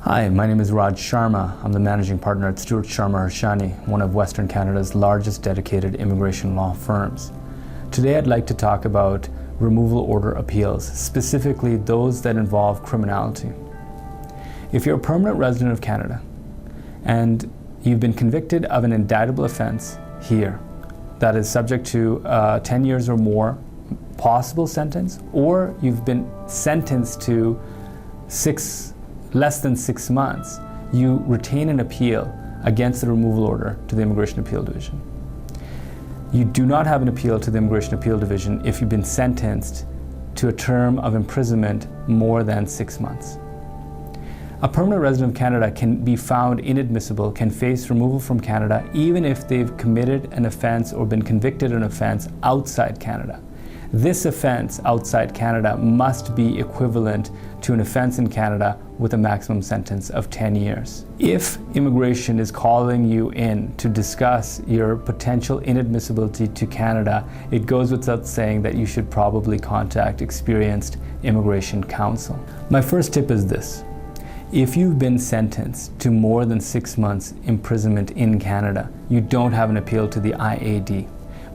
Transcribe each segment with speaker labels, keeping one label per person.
Speaker 1: Hi, my name is Sharma. I'm the managing partner at Sharma, one of Western Canada's largest dedicated immigration law firms. Today I'd like to talk about removal order appeals, specifically those that involve criminality. If you're a permanent resident of Canada and you've been convicted of an indictable offense here that is subject to 10 years or more possible sentence, or you've been sentenced to less than 6 months, you retain an appeal against the removal order to the Immigration Appeal Division. You do not have an appeal to the Immigration Appeal Division if you've been sentenced to a term of imprisonment more than 6 months. A permanent resident of Canada can be found inadmissible, can face removal from Canada even if they've committed an offense or been convicted of an offense outside Canada. This offense outside Canada must be equivalent to an offense in Canada with a maximum sentence of 10 years. If immigration is calling you in to discuss your potential inadmissibility to Canada, it goes without saying that you should probably contact experienced immigration counsel. My first tip is this. If you've been sentenced to more than 6 months imprisonment in Canada, you don't have an appeal to the IAD.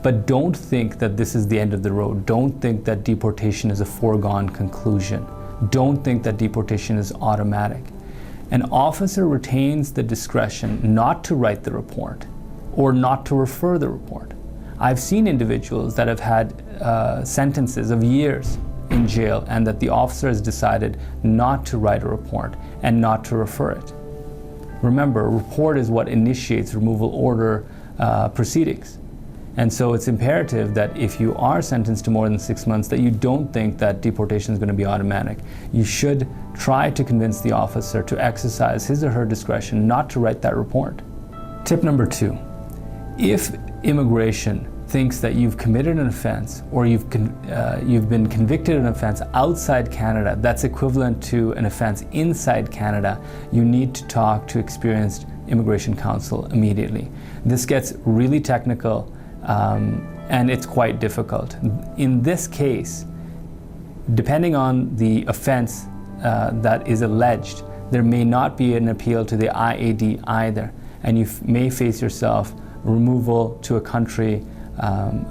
Speaker 1: But don't think that this is the end of the road. Don't think that deportation is a foregone conclusion. Don't think that deportation is automatic. An officer retains the discretion not to write the report or not to refer the report. I've seen individuals that have had sentences of years in jail and that the officer has decided not to write a report and not to refer it. Remember, a report is what initiates removal order proceedings. And so it's imperative that if you are sentenced to more than 6 months, that you don't think that deportation is going to be automatic. You should try to convince the officer to exercise his or her discretion not to write that report. Tip number 2, if immigration thinks that you've committed an offense or you've been convicted of an offense outside Canada that's equivalent to an offense inside Canada, you need to talk to experienced immigration counsel immediately. This gets really technical. And it's quite difficult. In this case, depending on the offense that is alleged, there may not be an appeal to the IAD either, and you may face yourself removal to a country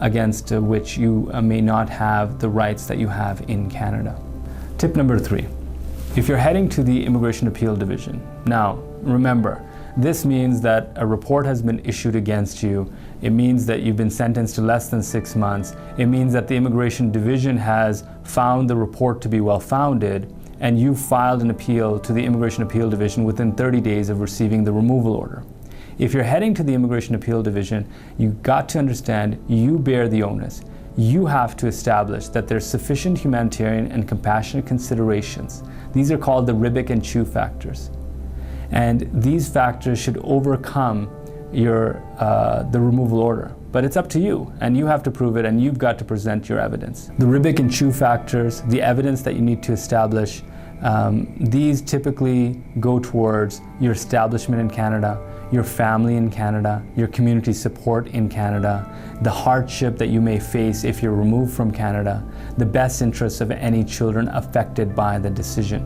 Speaker 1: against which you may not have the rights that you have in Canada. Tip number 3, if you're heading to the Immigration Appeal Division, now remember, this means that a report has been issued against you. It means that you've been sentenced to less than 6 months. It means that the Immigration Division has found the report to be well-founded, and you filed an appeal to the Immigration Appeal Division within 30 days of receiving the removal order. If you're heading to the Immigration Appeal Division, you've got to understand you bear the onus. You have to establish that there's sufficient humanitarian and compassionate considerations. These are called the Ribic and Chew factors. And these factors should overcome the removal order. But it's up to you, and you have to prove it, and you've got to present your evidence. The Ribic and Chew factors, the evidence that you need to establish, these typically go towards your establishment in Canada, your family in Canada, your community support in Canada, the hardship that you may face if you're removed from Canada, the best interests of any children affected by the decision.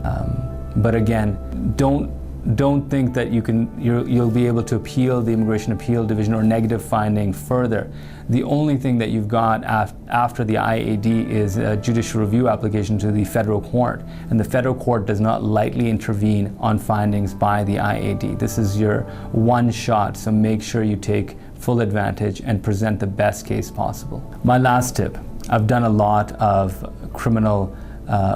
Speaker 1: But again, don't think that you'll be able to appeal the Immigration Appeal Division or negative finding further. The only thing that you've got after the IAD is a judicial review application to the federal court, and the federal court does not lightly intervene on findings by the IAD. This is your one shot, so make sure you take full advantage and present the best case possible. My last tip, I've done a lot of criminal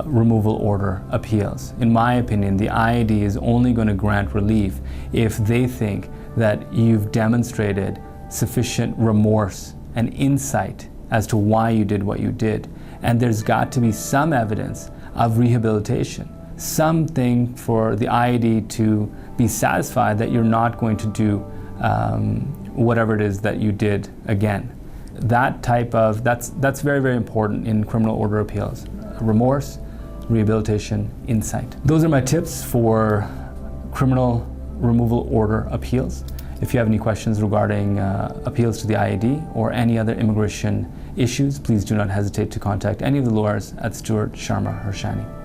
Speaker 1: removal order appeals. In my opinion, the IAD is only going to grant relief if they think that you've demonstrated sufficient remorse and insight as to why you did what you did. And there's got to be some evidence of rehabilitation, something for the IAD to be satisfied that you're not going to do whatever it is that you did again. That's very, very important in criminal order appeals. Remorse, rehabilitation, insight. Those are my tips for criminal removal order appeals. If you have any questions regarding appeals to the IAD or any other immigration issues, please do not hesitate to contact any of the lawyers at Sharma.